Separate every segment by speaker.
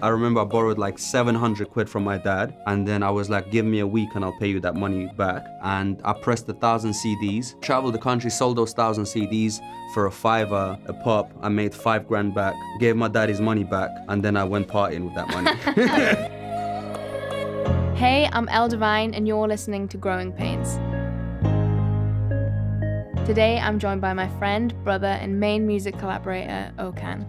Speaker 1: I remember I borrowed like 700 quid from my dad, and then I was like, give me a week and I'll pay you that money back. And I pressed 1,000 CDs, traveled the country, sold those 1,000 CDs for a fiver a pop. I made 5 grand back, gave my dad his money back, and then I went partying with that money.
Speaker 2: Hey, I'm L Devine, and you're listening to Growing Pains. Today, I'm joined by my friend, brother, and main music collaborator, Okan.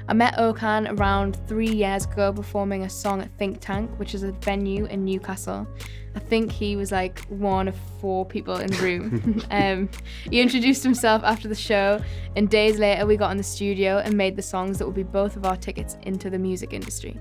Speaker 2: I met Okan around 3 years ago performing a song at Think Tank, which is a venue in Newcastle. I think he was like one of 4 people in the room. He introduced himself after the show, and days later we got in the studio and made the songs that would be both of our tickets into the music industry.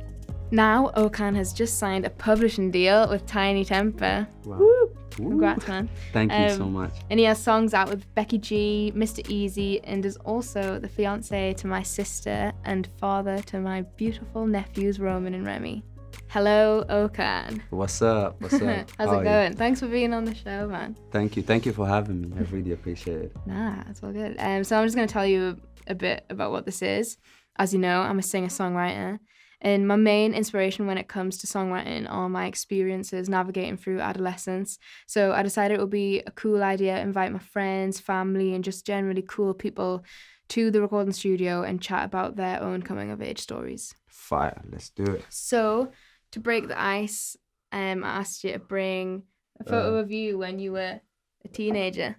Speaker 2: Now, Okan has just signed a publishing deal with Tiny Temper.
Speaker 1: Wow.
Speaker 2: Woo! Congrats, man.
Speaker 1: Thank you so much.
Speaker 2: And he has songs out with Becky G, Mr. Easy, and is also the fiancé to my sister and father to my beautiful nephews, Roman and Remy. Hello, Okan.
Speaker 1: What's up? What's up?
Speaker 2: How's it going? Thanks for being on the show, man.
Speaker 1: Thank you. Thank you for having me. I really appreciate it.
Speaker 2: Nah, it's all good. So I'm just going to tell you a bit about what this is. As you know, I'm a singer-songwriter. And my main inspiration when it comes to songwriting are my experiences navigating through adolescence. So I decided it would be a cool idea to invite my friends, family, and just generally cool people to the recording studio and chat about their own coming-of-age stories.
Speaker 1: Fire, let's do it.
Speaker 2: So to break the ice, I asked you to bring a photo of you when you were a teenager.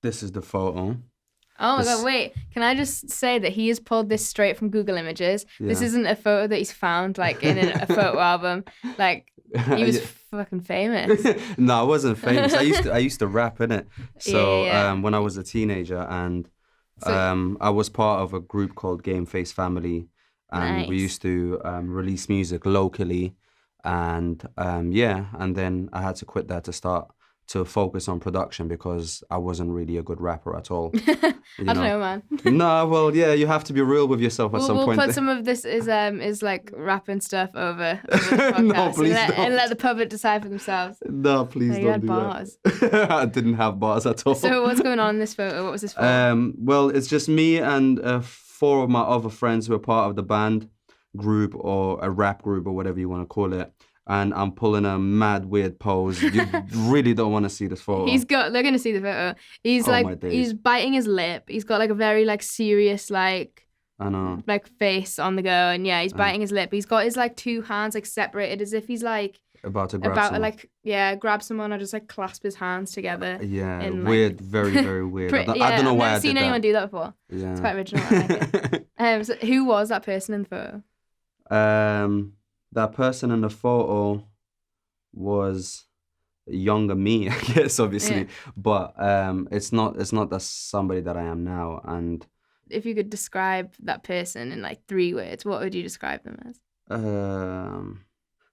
Speaker 1: This is the photo.
Speaker 2: Oh my God, wait. Can I just say that he has pulled this straight from Google Images? Yeah. This isn't a photo that he's found like in a photo album. Like, he was fucking famous.
Speaker 1: No, I wasn't famous. I used to rap, innit? So
Speaker 2: yeah.
Speaker 1: When I was a teenager, and I was part of a group called Game Face Family, and we used to release music locally, and and then I had to quit that to focus on production because I wasn't really a good rapper at all.
Speaker 2: I don't know, man.
Speaker 1: No, well, yeah, you have to be real with yourself at some point.
Speaker 2: We'll put some of this is like rapping stuff over the podcast.
Speaker 1: No, please don't.
Speaker 2: And let the public decide for themselves.
Speaker 1: No, please don't do
Speaker 2: bars.
Speaker 1: that. I didn't have bars at all.
Speaker 2: So what's going on in this photo? What was this for?
Speaker 1: Well, it's just me and 4 of my other friends who are part of the band group or a rap group or whatever you want to call it. And I'm pulling a mad weird pose. You really don't want to see this photo.
Speaker 2: They're gonna see the photo. He's biting his lip. He's got like a very like serious
Speaker 1: I know.
Speaker 2: like face on the go, and yeah, he's biting his lip. He's got his like 2 hands like separated as if he's like
Speaker 1: about to grab someone.
Speaker 2: Grab someone or just like clasp his hands together.
Speaker 1: Yeah,
Speaker 2: and,
Speaker 1: weird, very, very weird. I don't know why I did that.
Speaker 2: I've never seen anyone do that before.
Speaker 1: Yeah.
Speaker 2: It's quite original. I like it. So who was that person in the photo?
Speaker 1: That person in the photo was younger me, I guess, obviously. Yeah. But it's not that somebody that I am now. And
Speaker 2: if you could describe that person in like 3 words, what would you describe them as?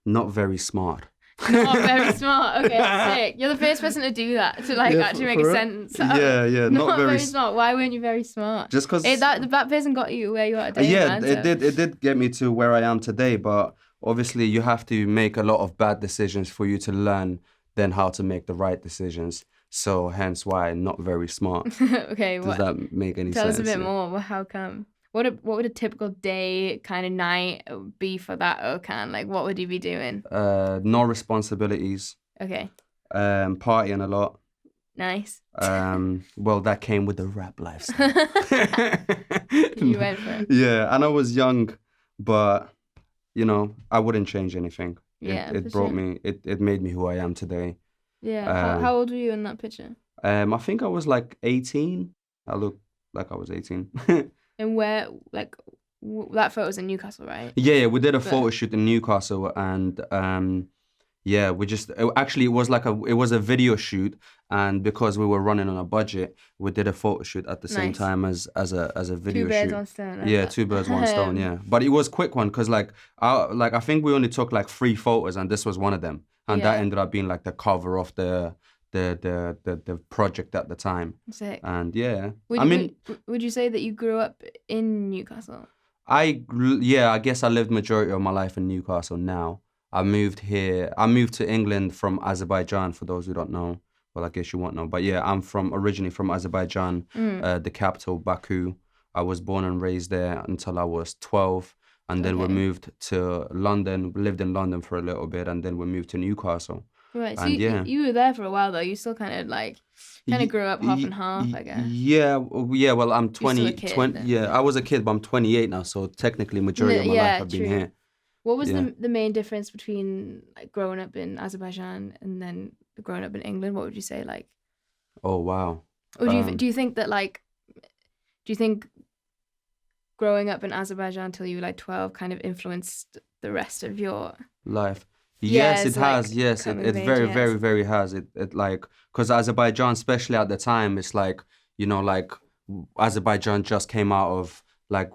Speaker 1: Not very smart.
Speaker 2: Not very smart. Okay, that's sick. You're the first person to do that, to like actually make a sentence.
Speaker 1: Yeah.
Speaker 2: Not very smart. Why weren't you very smart?
Speaker 1: Just because
Speaker 2: that person got you where you are today.
Speaker 1: Yeah,
Speaker 2: man,
Speaker 1: it did get me to where I am today, but obviously you have to make a lot of bad decisions for you to learn then how to make the right decisions. So hence why not very smart.
Speaker 2: Okay,
Speaker 1: does that make any sense?
Speaker 2: Tell us a bit more. Well, how come? What would a typical day kind of night be for that Okan? Like, what would you be doing?
Speaker 1: No responsibilities.
Speaker 2: Okay.
Speaker 1: Partying a lot.
Speaker 2: Nice.
Speaker 1: Well, that came with the rap lifestyle.
Speaker 2: You went for it.
Speaker 1: Yeah, and I was young, but you know, I wouldn't change anything.
Speaker 2: Yeah,
Speaker 1: it brought me. It made me who I am today.
Speaker 2: Yeah. How old were you in that picture?
Speaker 1: I think I was like 18. I look like I was 18.
Speaker 2: And where, like, that photo's in Newcastle, right?
Speaker 1: Yeah, we did a photo shoot in Newcastle, and it was a video shoot, and because we were running on a budget, we did a photo shoot at the same time as a video shoot.
Speaker 2: 2 birds, 1 stone.
Speaker 1: Yeah, 2 birds, 1 stone. Yeah, but it was a quick one because I think we only took like 3 photos, and this was one of them, and that ended up being like the cover of the project at the time.
Speaker 2: Sick.
Speaker 1: And yeah,
Speaker 2: would you say that you grew up in Newcastle?
Speaker 1: I guess I lived majority of my life in Newcastle now. I moved to England from Azerbaijan, for those who don't know. Well, I guess you won't know. But yeah, I'm originally from Azerbaijan, the capital, Baku. I was born and raised there until I was 12. And then we moved to London, lived in London for a little bit, and then we moved to Newcastle.
Speaker 2: Right, so
Speaker 1: And
Speaker 2: you were there for a while though. You still kind of grew up half and half, I guess.
Speaker 1: Yeah, well, I'm 20,
Speaker 2: You're still a kid,
Speaker 1: yeah, I was a kid, but I'm 28 now, so technically majority of my life I've been here.
Speaker 2: What was the main difference between like growing up in Azerbaijan and then growing up in England? What would you say like?
Speaker 1: Oh, wow.
Speaker 2: Or do you think that like, do you think growing up in Azerbaijan till you were like 12 kind of influenced the rest of your
Speaker 1: life? Yes, it has.
Speaker 2: Like,
Speaker 1: yes, it very, very, very has. It like, because Azerbaijan, especially at the time, it's like, you know, like Azerbaijan just came out of like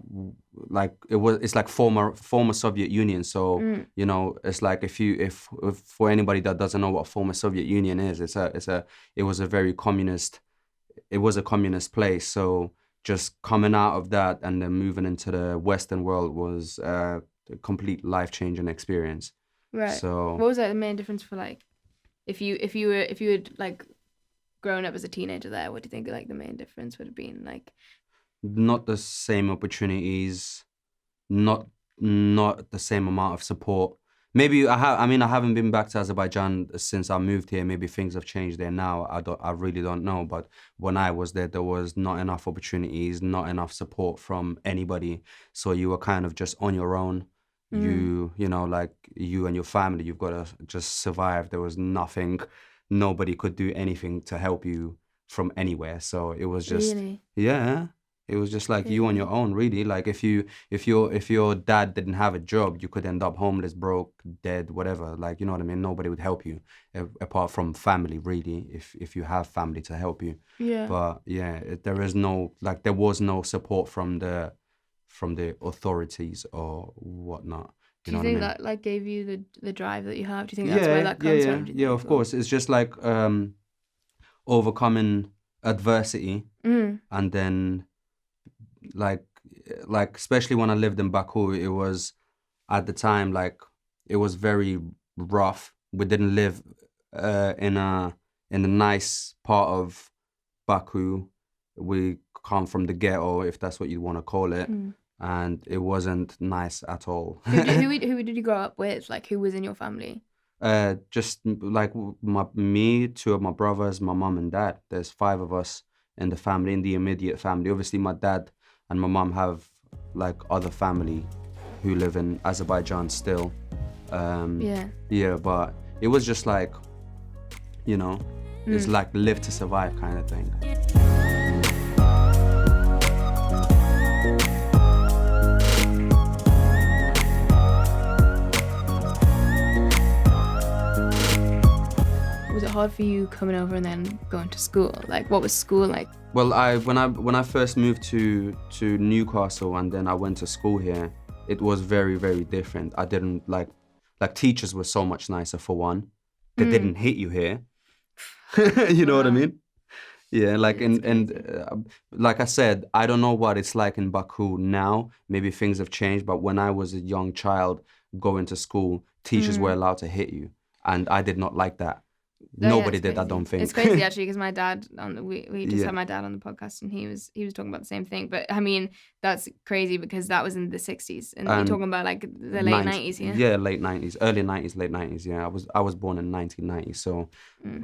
Speaker 1: it's like former Soviet Union. So you know, it's like if for anybody that doesn't know what former Soviet Union is, it was a very communist. It was a communist place. So just coming out of that and then moving into the Western world was a complete life-changing experience.
Speaker 2: Right.
Speaker 1: So
Speaker 2: what was like the main difference for like if you had like grown up as a teenager there, what do you think like the main difference would have been like?
Speaker 1: Not the same opportunities, not the same amount of support. Maybe I haven't been back to Azerbaijan since I moved here. Maybe things have changed there now. I really don't know. But when I was there was not enough opportunities, not enough support from anybody. So you were kind of just on your own. You know, like you and your family, you've got to just survive. There was nothing, nobody could do anything to help you from anywhere. So it was just, yeah, it was just like you on your own, really. Like if your dad didn't have a job, you could end up homeless, broke, dead, whatever. Like, you know what I mean? Nobody would help you apart from family, really, if you have family to help you.
Speaker 2: Yeah.
Speaker 1: But yeah, there was no support from the authorities or whatnot.
Speaker 2: Do you think that like gave you the drive that you have? Do you think that's where that comes from?
Speaker 1: Yeah, of course. It's just like overcoming adversity, and then like especially when I lived in Baku, it was at the time like it was very rough. We didn't live in a nice part of Baku. We come from the ghetto, if that's what you want to call it. And it wasn't nice at all.
Speaker 2: Who did you grow up with? Like, who was in your family?
Speaker 1: Just like me, two of my brothers, my mom and dad. There's 5 of us in the family, in the immediate family. Obviously, my dad and my mom have like other family who live in Azerbaijan still. Yeah, but it was just like, you know, it's like live to survive kind of thing.
Speaker 2: Was it hard for you coming over and then going to school? Like, what was school like?
Speaker 1: Well, when I first moved to Newcastle and then I went to school here, it was very, very different. I didn't like teachers were so much nicer for one. They didn't hit you here. You know what I mean? Yeah, like like I said, I don't know what it's like in Baku now. Maybe things have changed, but when I was a young child going to school, teachers were allowed to hit you, and I did not like that. Nobody did, I don't think.
Speaker 2: It's crazy actually, because my dad we just had my dad on the podcast and he was talking about the same thing. But I mean, that's crazy because that was in the 60s and you're talking about like the late 90s, yeah?
Speaker 1: Yeah, late 90s, early 90s, late 90s. Yeah, I was born in 1990, so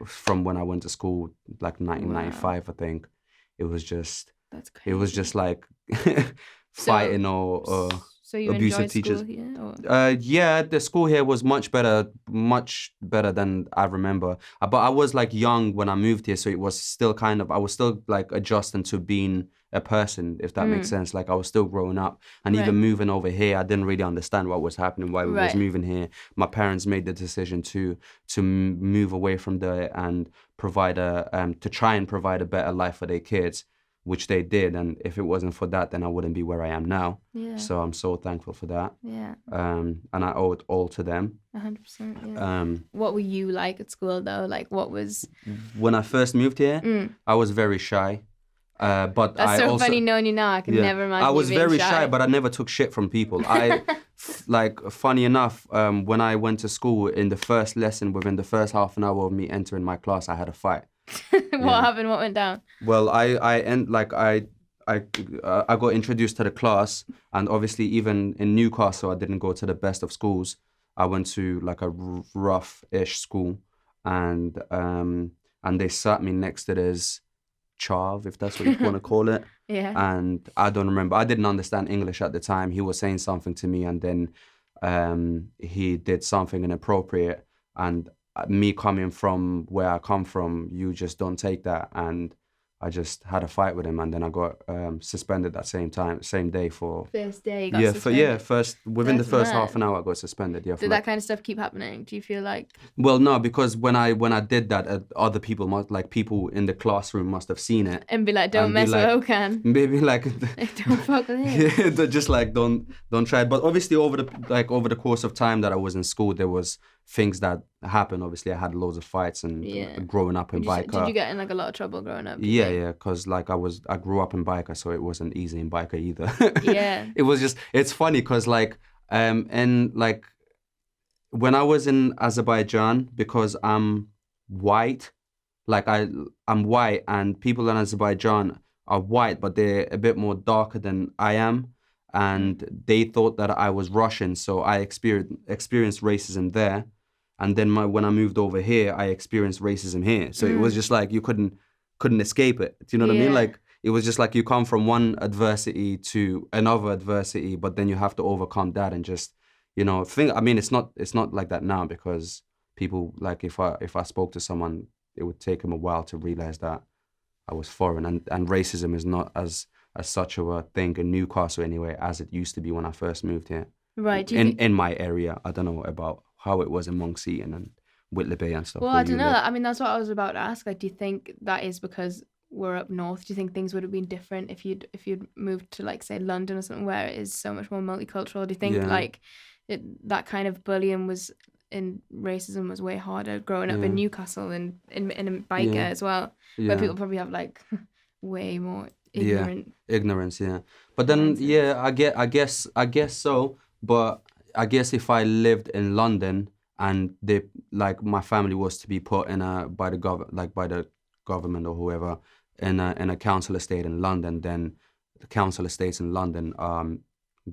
Speaker 1: from when I went to school, like 1995, I think, it was just
Speaker 2: that's crazy.
Speaker 1: It was just like fighting or
Speaker 2: so you
Speaker 1: abusive
Speaker 2: enjoyed
Speaker 1: teachers.
Speaker 2: School here,
Speaker 1: yeah, the school here was much better than I remember. But I was like young when I moved here, so it was still I was still like adjusting to being a person, if that makes sense. Like I was still growing up, and even moving over here, I didn't really understand what was happening, why we was moving here. My parents made the decision to move away from there and to try and provide a better life for their kids, which they did, and if it wasn't for that, then I wouldn't be where I am now. Yeah. So I'm so thankful for that.
Speaker 2: Yeah.
Speaker 1: And I owe it all to them.
Speaker 2: 100%. Yeah. What were you like at school though? Like, what was?
Speaker 1: When I first moved here, I was very shy. But
Speaker 2: that's so funny knowing you now. I can never imagine.
Speaker 1: I was
Speaker 2: you being
Speaker 1: very shy, but I never took shit from people. Like, funny enough, when I went to school, in the first lesson, within the first half an hour of me entering my class, I had a fight.
Speaker 2: What happened? What went down?
Speaker 1: Well, I I got introduced to the class, and obviously even in Newcastle, I didn't go to the best of schools. I went to like a rough-ish school, and they sat me next to this chav, if that's what you want to call it.
Speaker 2: Yeah.
Speaker 1: And I don't remember. I didn't understand English at the time. He was saying something to me, and then he did something inappropriate. And me coming from where I come from, you just don't take that. And I just had a fight with him, and then I got suspended that same day for
Speaker 2: first day. You got suspended.
Speaker 1: Within the first half an hour, I got suspended. Yeah.
Speaker 2: Did that kind of stuff keep happening? Do you feel like?
Speaker 1: Well, no, because when I did that, other people people in the classroom must have seen it
Speaker 2: and be like, "Don't mess with Okan."
Speaker 1: Maybe like,
Speaker 2: don't fuck with him.
Speaker 1: Yeah, they're just like, don't try it. But obviously, over the course of time that I was in school, there was things that happened. Obviously, I had loads of fights and growing up in Biker.
Speaker 2: Did you get in like a lot of trouble growing up?
Speaker 1: Yeah, because like I grew up in Biker, so it wasn't easy in Biker either.
Speaker 2: Yeah.
Speaker 1: It's funny because like and like when I was in Azerbaijan, because I'm white, like I'm white, and people in Azerbaijan are white, but they're a bit more darker than I am. And they thought that I was Russian, so I experienced racism there. And then when I moved over here, I experienced racism here. So it was just like you couldn't escape it. Do you know what I mean? Like it was just like you come from one adversity to another adversity, but then you have to overcome that and just, think. I mean, it's not like that now, because people, like if I spoke to someone, it would take them a while to realize that I was foreign, and racism is not as such of a thing in Newcastle anyway as it used to be when I first moved here.
Speaker 2: Right.
Speaker 1: In my area, I don't know about how it was in Monk Seaton and Whitley Bay and stuff.
Speaker 2: Well, I don't know. I mean, that's what I was about to ask. Like, do you think that is because we're up north? Do you think things would have been different if you'd moved to, like, say, London or something where it is so much more multicultural? Do you think that kind of bullying in racism was way harder growing up in Newcastle and in Biker as well, where people probably have like way more
Speaker 1: ignorance, but then I guess so. But I guess if I lived in London and my family was to be put in by the government or whoever in a council estate in London, then the council estates in London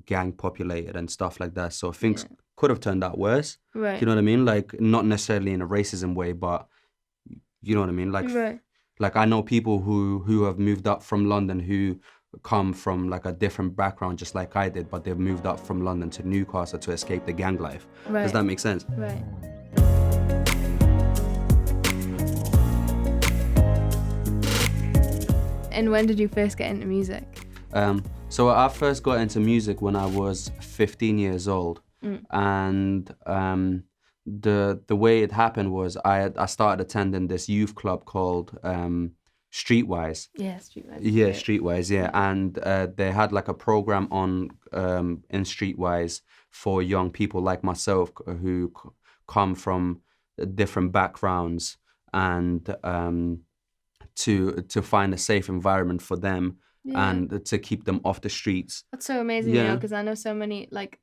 Speaker 1: gang populated and stuff like that, so things could have turned out worse.
Speaker 2: Right.
Speaker 1: Do you know what I mean? Like, not necessarily in a racism way, but you know what I mean? Like, like I know people who have moved up from London who come from like a different background, just like I did, but they've moved up from London to Newcastle to escape the gang life. Right. Does that make sense?
Speaker 2: Right. And when did you first get into music?
Speaker 1: So I first got into music when I was 15 years old. And the way it happened was I started attending this youth club called Streetwise.
Speaker 2: Yeah, Streetwise.
Speaker 1: Yeah, right. Streetwise, yeah. And they had like a program on in Streetwise for young people like myself who come from different backgrounds, and to find a safe environment for them and to keep them off the streets.
Speaker 2: That's so amazing, because I know so many, like,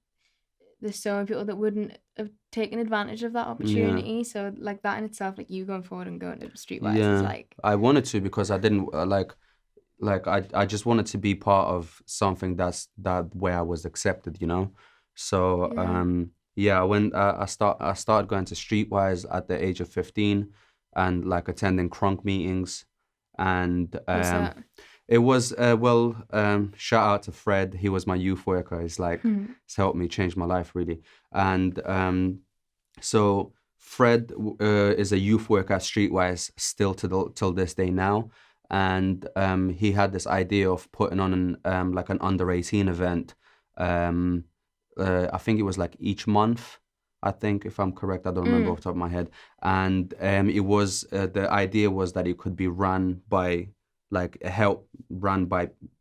Speaker 2: there's so many people that wouldn't have taken advantage of that opportunity. Yeah. So like that in itself, like you going forward and going to Streetwise, is like...
Speaker 1: I wanted to, because I didn't I just wanted to be part of something that where I was accepted, So I started going to Streetwise at the age of 15 and like attending crunk meetings, and
Speaker 2: what's that?
Speaker 1: It was, shout out to Fred. He was my youth worker. He's helped me change my life, really. And so Fred is a youth worker at Streetwise still till this day now. And he had this idea of putting on an under 18 event. I think it was like each month, I think, if I'm correct. I don't remember off the top of my head. And it was the idea was that it could be run by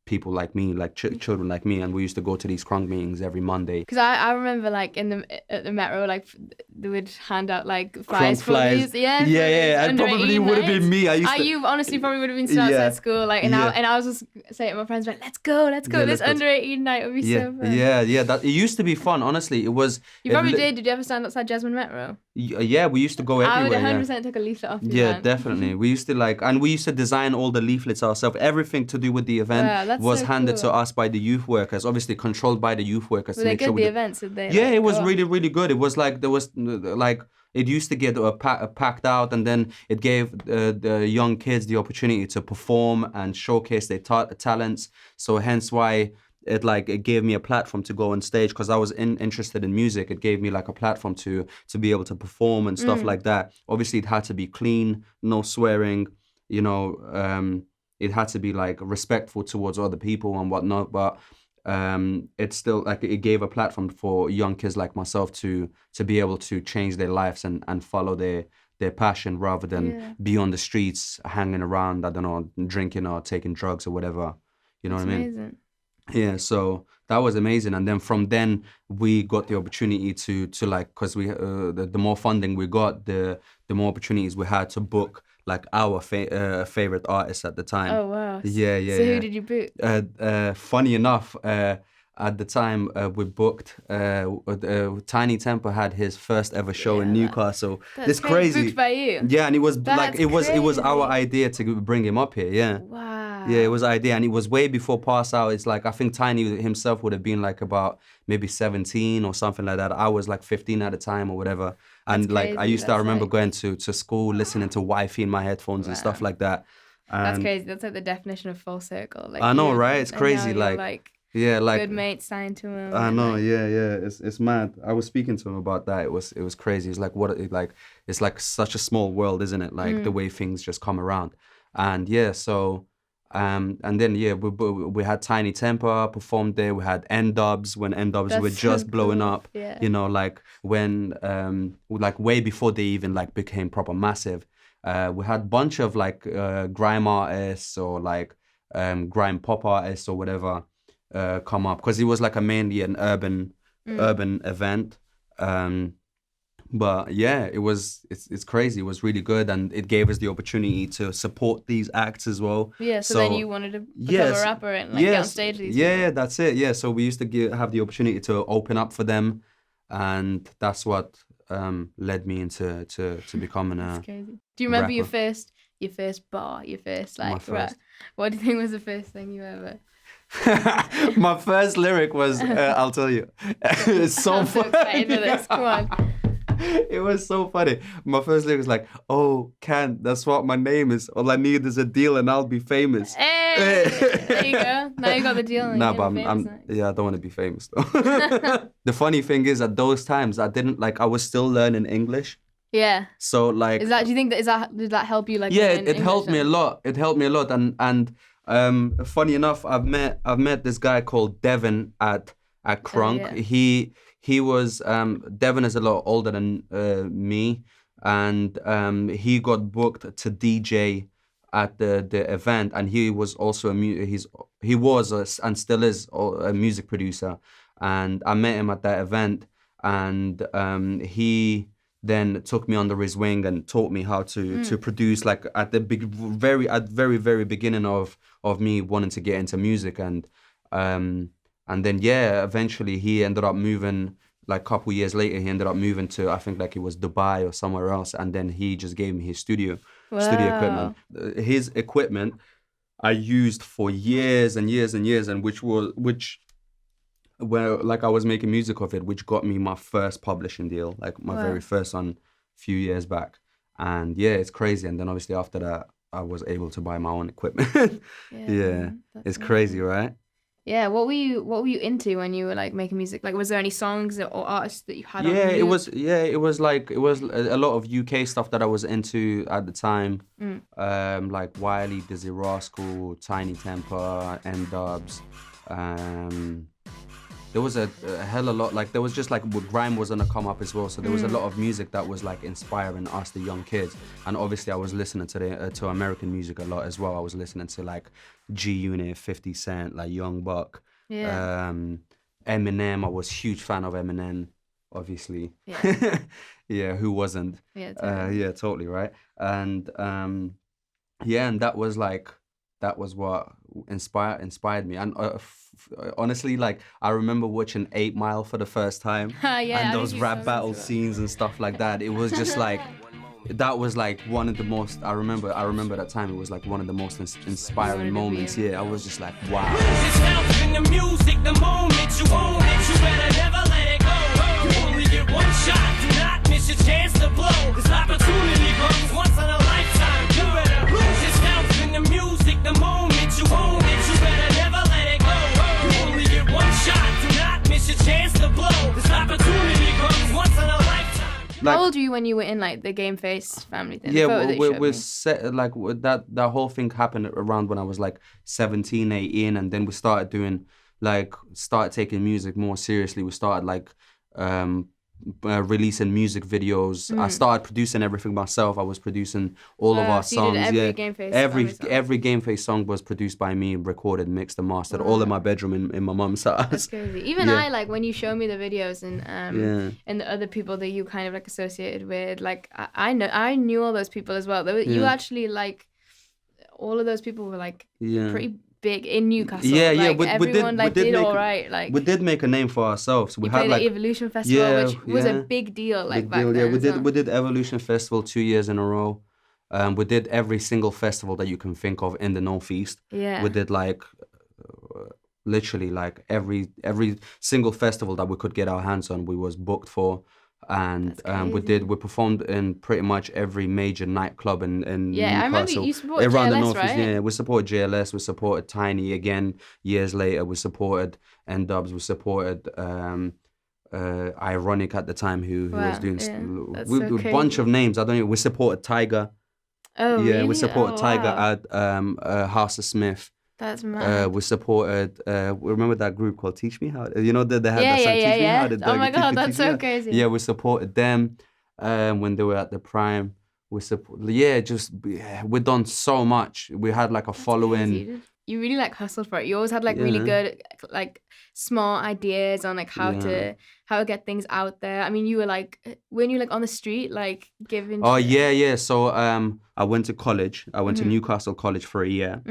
Speaker 1: people like me, like children like me, and we used to go to these crunk meetings every Monday. Because
Speaker 2: I remember like at the metro, like they would hand out like flyers for these,
Speaker 1: and probably would have been me.
Speaker 2: You honestly probably would have been still outside school, like, and I was just saying to my friends, like, let's go, this under 18 night would be so fun.
Speaker 1: That it used to be fun. Honestly, it was.
Speaker 2: You probably did. Did you ever stand outside Jasmine Metro?
Speaker 1: Yeah, we used to go everywhere.
Speaker 2: I would 100% take a leaflet off you.
Speaker 1: Yeah, definitely. We used to and we used to design all the leaflets ourselves, everything to do with the event. was
Speaker 2: so
Speaker 1: handed to
Speaker 2: cool.
Speaker 1: us by the youth workers, obviously controlled by the youth workers.
Speaker 2: Were they good, the events? Did they?
Speaker 1: Yeah,
Speaker 2: Like,
Speaker 1: it was
Speaker 2: go off?
Speaker 1: really, really good. It was like there was like it used to get packed out, and then it gave the young kids the opportunity to perform and showcase their talents. So hence why it gave me a platform to go on stage, because I was interested in music. It gave me like a platform to be able to perform and stuff like that. Obviously, it had to be clean, no swearing. You know, it had to be like respectful towards other people and whatnot. But it's still like it gave a platform for young kids like myself to be able to change their lives and follow their passion, rather than be on the streets hanging around, I don't know, drinking or taking drugs or whatever. You know
Speaker 2: That's
Speaker 1: what I mean?
Speaker 2: amazing.
Speaker 1: Yeah, so that was amazing. And then from then we got the opportunity to like, because we the more funding we got, the more opportunities we had to book like our favorite artists at the time.
Speaker 2: Oh wow.
Speaker 1: Yeah, yeah.
Speaker 2: So
Speaker 1: yeah.
Speaker 2: who did you book?
Speaker 1: Funny enough, at the time we booked Tiny Temper had his first ever show in Newcastle.
Speaker 2: That's
Speaker 1: crazy.
Speaker 2: Booked by you.
Speaker 1: Yeah, and it was
Speaker 2: That's
Speaker 1: like it was our
Speaker 2: crazy.
Speaker 1: idea to bring him up here. Yeah.
Speaker 2: Wow.
Speaker 1: Yeah, it was an idea, and it was way before Pass Out. It's like I think Tiny himself would have been like about maybe 17 or something like that. I was like 15 at the time or whatever, and
Speaker 2: That's
Speaker 1: like I
Speaker 2: crazy.
Speaker 1: used to, I
Speaker 2: That's
Speaker 1: remember
Speaker 2: like-
Speaker 1: going to school listening to Wi-Fi in my headphones and stuff like that.
Speaker 2: That's
Speaker 1: And
Speaker 2: crazy. That's like the definition of full circle. Like
Speaker 1: I know,
Speaker 2: you-
Speaker 1: right? It's
Speaker 2: and
Speaker 1: crazy.
Speaker 2: now you're,
Speaker 1: Like yeah, like
Speaker 2: good mates signed to him.
Speaker 1: I
Speaker 2: and,
Speaker 1: know,
Speaker 2: like,
Speaker 1: yeah. It's mad. I was speaking to him about that. It was crazy. It's like it's like such a small world, isn't it? Like the way things just come around, and yeah. So, and then yeah, we had Tiny Temper performed there. We had N-Dubs when N-Dubs
Speaker 2: That's
Speaker 1: were
Speaker 2: so
Speaker 1: just blowing
Speaker 2: cool.
Speaker 1: up.
Speaker 2: Yeah.
Speaker 1: You know, like when like way before they even like became proper massive. We had a bunch of like grime artists or like grime pop artists or whatever. Come up, because it was like mainly an urban event, but yeah, it's crazy. It was really good, and it gave us the opportunity to support these acts as well.
Speaker 2: Yeah. So then you wanted to become a rapper and like get on stage with these
Speaker 1: yeah,
Speaker 2: people.
Speaker 1: that's it. Yeah, so we used to have the opportunity to open up for them, and that's what led me into to becoming a.
Speaker 2: That's crazy. Do you remember your
Speaker 1: rapper.
Speaker 2: first bar, your first
Speaker 1: My
Speaker 2: like
Speaker 1: first.
Speaker 2: rap? What do you think was the first thing you ever?
Speaker 1: My first lyric was, I'll tell you, it's so
Speaker 2: I'm so excited for this. Come on.
Speaker 1: It was so funny. My first lyric was like, "Oh, Can, that's what my name is. All I need is a deal and I'll be famous."
Speaker 2: Hey, there you go. Now you got the deal. And
Speaker 1: Nah,
Speaker 2: you're
Speaker 1: but
Speaker 2: famous now.
Speaker 1: yeah, I don't want to be famous though. The funny thing is, at those times, I was still learning English.
Speaker 2: Yeah.
Speaker 1: So like,
Speaker 2: Do you think did that help you like?
Speaker 1: yeah,
Speaker 2: in
Speaker 1: it helped
Speaker 2: English
Speaker 1: me a
Speaker 2: then?
Speaker 1: lot. It helped me a lot, and funny enough, I've met this guy called Devin at Crunk.
Speaker 2: yeah.
Speaker 1: He was Devin is a lot older than me, and he got booked to DJ at the event, and he was also and still is a music producer, and I met him at that event, and he then took me under his wing and taught me how to produce, like at the very beginning of me wanting to get into music, and then yeah, eventually he ended up moving, like a couple years later he ended up moving to, I think like it was Dubai or somewhere else, and then he just gave me his studio equipment. His equipment I used for years and years and years, and where like I was making music of it, which got me my first publishing deal, like my very first one a few years back. And yeah, it's crazy. And then obviously after that, I was able to buy my own equipment. Yeah, it's crazy, right?
Speaker 2: Yeah, what were you into when you were like making music? Like, was there any songs or artists that you had on
Speaker 1: Yeah,
Speaker 2: loop?
Speaker 1: it was a lot of UK stuff that I was into at the time. Like Wiley, Dizzy Rascal, Tiny Temper, N-Dubs. There was a hell of a lot, like there was just like grime was gonna come up as well, so there was a lot of music that was like inspiring us, the young kids. And obviously I was listening to American music a lot as well. I was listening to like G-Unit, 50 Cent, like Young Buck, Eminem. I was a huge fan of Eminem, obviously.
Speaker 2: Yeah.
Speaker 1: Yeah, who wasn't?
Speaker 2: Yeah, totally.
Speaker 1: Yeah, totally, right? And yeah, and that was what inspired me. And honestly, like I remember watching 8 Mile for the first time,
Speaker 2: Yeah,
Speaker 1: and
Speaker 2: I
Speaker 1: those
Speaker 2: think you
Speaker 1: rap
Speaker 2: told me
Speaker 1: battle
Speaker 2: that.
Speaker 1: scenes and stuff like that. It was just like that was like one of the most, I remember that time, it was like one of the most inspiring moments. Yeah, I was just like, wow. In the music, the moment you own it, you better never let it go. You only get one shot, do not miss your chance to blow. This opportunity comes once in a lifetime. You better lose yourself in the music, the moment you own it, you better never let it go. You only get one shot, do not miss your chance to blow. This opportunity comes once in a lifetime.
Speaker 2: How old were you when you were in like the Game Face family thing?
Speaker 1: Yeah, we're set, like that whole thing happened around when I was like 17, 18, and then we started doing started taking music more seriously. We started like releasing music videos. I started producing everything myself. I was producing all of our songs.
Speaker 2: You did every Game Face
Speaker 1: every Game Face song was produced by me, recorded, mixed, and mastered, all in my bedroom in my mum's house.
Speaker 2: That's crazy. Even I, like, when you show me the videos and the other people that you kind of like associated with, like I knew all those people as well. You actually, like, all of those people were like pretty big in Newcastle. Everyone did all right. Like,
Speaker 1: we did make a name for ourselves. We
Speaker 2: had like the Evolution Festival, which was a big deal. Like, back then.
Speaker 1: We did Evolution Festival 2 years in a row. We did every single festival that you can think of in the Northeast.
Speaker 2: Yeah.
Speaker 1: We did like literally like every single festival that we could get our hands on. We was booked for. And we performed in pretty much every major nightclub in Newcastle.
Speaker 2: I remember you supported
Speaker 1: around
Speaker 2: JLS,
Speaker 1: the North,
Speaker 2: right?
Speaker 1: Yeah, we supported JLS, we supported Tiny again. Years later, we supported N-Dubs, we supported Ironic at the time, who was doing a bunch of names. I don't know. We supported Tiger.
Speaker 2: Oh,
Speaker 1: yeah,
Speaker 2: really?
Speaker 1: We supported Tiger at House of Smith.
Speaker 2: That's mad.
Speaker 1: We supported. Remember that group called Teach Me How? You know that they had that song, Teach Me How.
Speaker 2: Oh my god, that's so crazy.
Speaker 1: Yeah, we supported them when they were at the prime. We done so much. We had like a following.
Speaker 2: Crazy. You really like hustled for it. You always had like really good like smart ideas on like how to get things out there. I mean, you were like, weren't you like on the street like giving?
Speaker 1: Oh yeah. So I went to college. I went to Newcastle College for a year.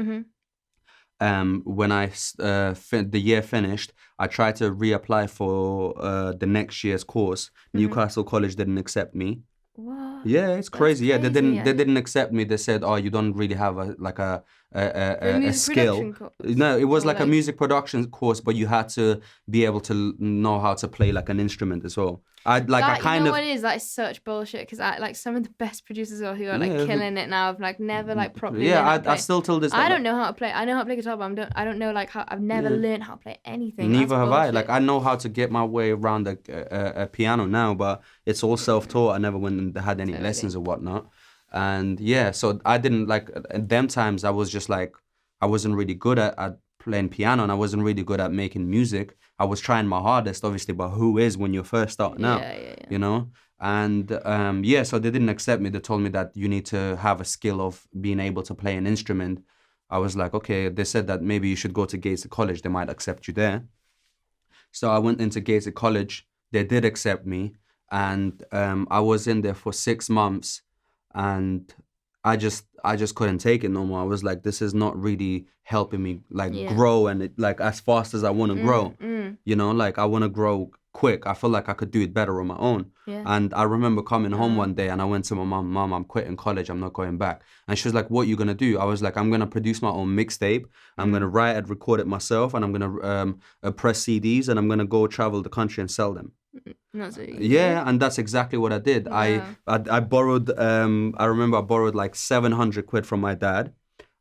Speaker 1: When the year finished, I tried to reapply for the next year's course. Newcastle College didn't accept me.
Speaker 2: What?
Speaker 1: Yeah, it's crazy. Yeah, they didn't accept me. They said, "Oh, you don't really have a skill." No, it was like a music production course, but you had to be able to know how to play like an instrument as well.
Speaker 2: What it is? That is such bullshit, because like some of the best producers who are like killing it now have like never like properly.
Speaker 1: Yeah, I still till this day.
Speaker 2: I don't know how to play. I know how to play guitar, but I don't know like how. I've never learned how to play anything.
Speaker 1: Neither have I. Like, I know how to get my way around a piano now, but it's all self-taught. I never went and had any lessons or whatnot. And so I didn't like, at them times I was just like, I wasn't really good at playing piano, and I wasn't really good at making music. I was trying my hardest, obviously, but who is when you're first starting out, you know? And so they didn't accept me. They told me that you need to have a skill of being able to play an instrument. I was like, okay. They said that maybe you should go to Gateshead College. They might accept you there. So I went into Gateshead College. They did accept me. And I was in there for 6 months, and I just couldn't take it no more. I was like, this is not really helping me grow, and it, like, as fast as I want to grow. You know, like, I want to grow quick. I feel like I could do it better on my own. And I remember coming home one day, and I went to my mom, I'm quitting college. I'm not going back. And she was like, what are you going to do? I was like, I'm going to produce my own mixtape. I'm going to write and record it myself, and I'm going to press CDs, and I'm going to go travel the country and sell them. And that's exactly what I did. I borrowed I remember I borrowed like 700 quid from my dad,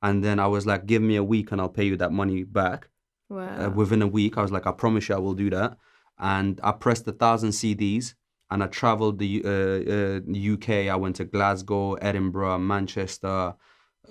Speaker 1: and then I was like, give me a week and I'll pay you that money back. Within a week, I was like, I promise you I will do that. And I pressed 1,000 CDs, and I traveled the UK. I went to Glasgow, Edinburgh, Manchester,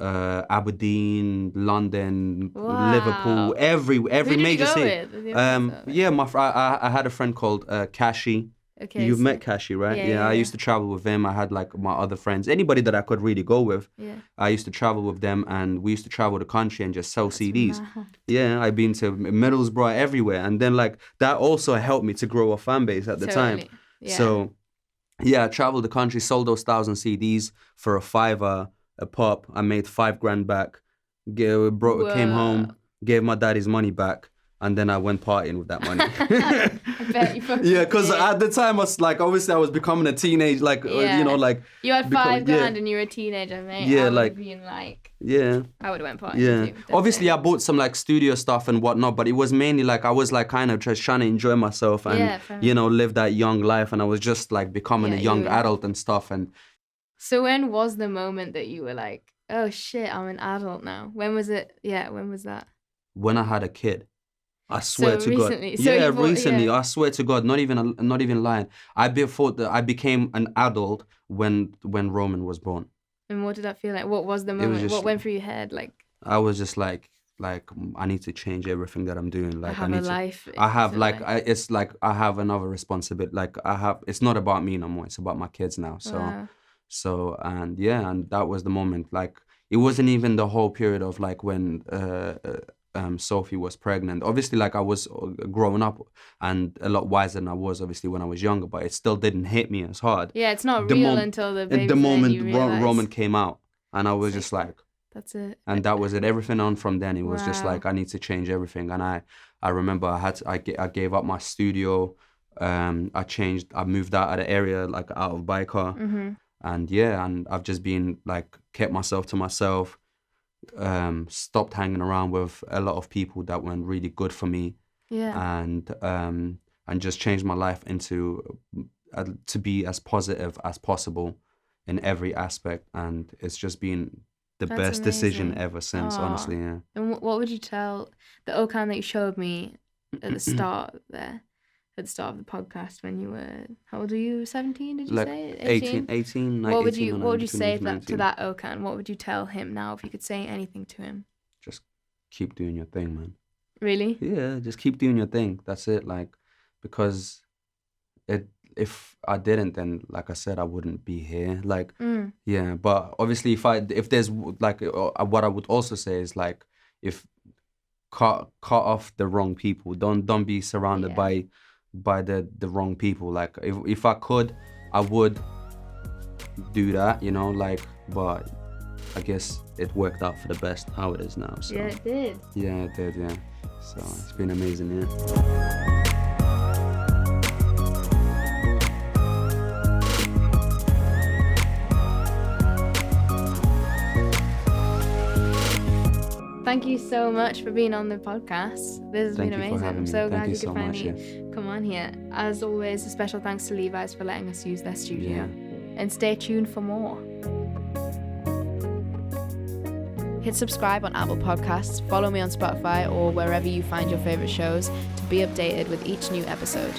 Speaker 1: Aberdeen, London, Liverpool, every major city. I had a friend called Kashi.
Speaker 2: Okay,
Speaker 1: You've met Kashi, right? Yeah, I used to travel with him. I had like my other friends, anybody that I could really go with. I used to travel with them, and we used to travel the country and just sell CDs. I've been to Middlesbrough, everywhere, and then like that also helped me to grow a fan base at the time. So I traveled the country, sold those 1,000 CDs for a $5 a pop. I made $5,000 back. Came home, gave my dad his money back. and then I went partying with that money.
Speaker 2: I bet you fucking
Speaker 1: Yeah, because
Speaker 2: did.
Speaker 1: at the time I was like, obviously I was becoming a teenage, like you know, like
Speaker 2: you had $5 grand and you were a teenager, mate.
Speaker 1: Yeah,
Speaker 2: I would
Speaker 1: like
Speaker 2: have been like,
Speaker 1: yeah.
Speaker 2: I would have went partying
Speaker 1: Yeah,
Speaker 2: too.
Speaker 1: obviously I bought some like studio stuff and whatnot, but it was mainly like I was like kind of just trying to enjoy myself and you know, live that young life, and I was just like becoming a young adult and stuff. And
Speaker 2: so when was the moment that you were like, oh shit, I'm an adult now? When was it? Yeah, when was that?
Speaker 1: When I had a kid. I swear to
Speaker 2: recently.
Speaker 1: God.
Speaker 2: So
Speaker 1: recently. I swear to God, not even lying. I became an adult when Roman was born.
Speaker 2: And what did that feel like? What was the moment? What went through your head? Like
Speaker 1: I was just like I need to change everything that I'm doing. Like
Speaker 2: I have a life.
Speaker 1: I have like it's like I have another responsibility. Like it's not about me no more. It's about my kids now. So and that was the moment. Like it wasn't even the whole period of like when Sophie was pregnant. Obviously, like I was growing up and a lot wiser than I was obviously when I was younger, but it still didn't hit me as hard.
Speaker 2: Yeah, it's not real until the baby's
Speaker 1: the moment
Speaker 2: you realize.
Speaker 1: Roman came out, and I was just like,
Speaker 2: that's it.
Speaker 1: And that was it. Everything on from then, it was just like I need to change everything. And I remember I gave up my studio. I moved out of the area, like out of Baikar.
Speaker 2: Mm-hmm.
Speaker 1: And I've just been like kept myself to myself. Stopped hanging around with a lot of people that weren't really good for me, and just changed my life into to be as positive as possible in every aspect, and it's just been the best decision ever since. Honestly, yeah.
Speaker 2: And what would you tell the Okan that you showed me at the start there? At the start of the podcast, when you were, how old were you? 17? Did you say
Speaker 1: 18?
Speaker 2: What would you say to that Okan? What would you tell him now if you could say anything to him?
Speaker 1: Just keep doing your thing, man.
Speaker 2: Really?
Speaker 1: Yeah, just keep doing your thing. That's it. Like, because if I didn't, then like I said, I wouldn't be here. Like, yeah. But obviously, if there's like what I would also say is like, if cut off the wrong people. Don't be surrounded by the wrong people. Like if I could, I would do that, you know, like, but I guess it worked out for the best how it is now. So
Speaker 2: yeah, it did.
Speaker 1: Yeah, it did, yeah. So it's been amazing, yeah.
Speaker 2: Thank you so much for being on the podcast. This has been amazing. I'm so glad you could finally come on here. As always, a special thanks to Levi's for letting us use their studio. Yeah. And stay tuned for more. Hit subscribe on Apple Podcasts, follow me on Spotify or wherever you find your favorite shows to be updated with each new episode.